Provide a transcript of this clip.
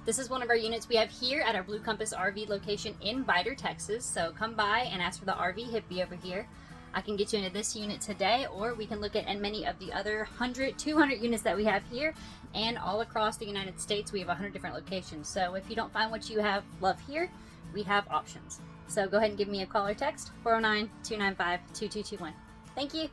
This is one of our units we have here at our Blue Compass RV location in Vidor, Texas. So come by and ask for the RV hippie over here. I can get you into this unit today, or we can look at many of the other 100, 200 units that we have here and all across the United States. We have 100 different locations. So if you don't find what you love here, we have options. So go ahead and give me a call or text, 409-295-2221. Thank you.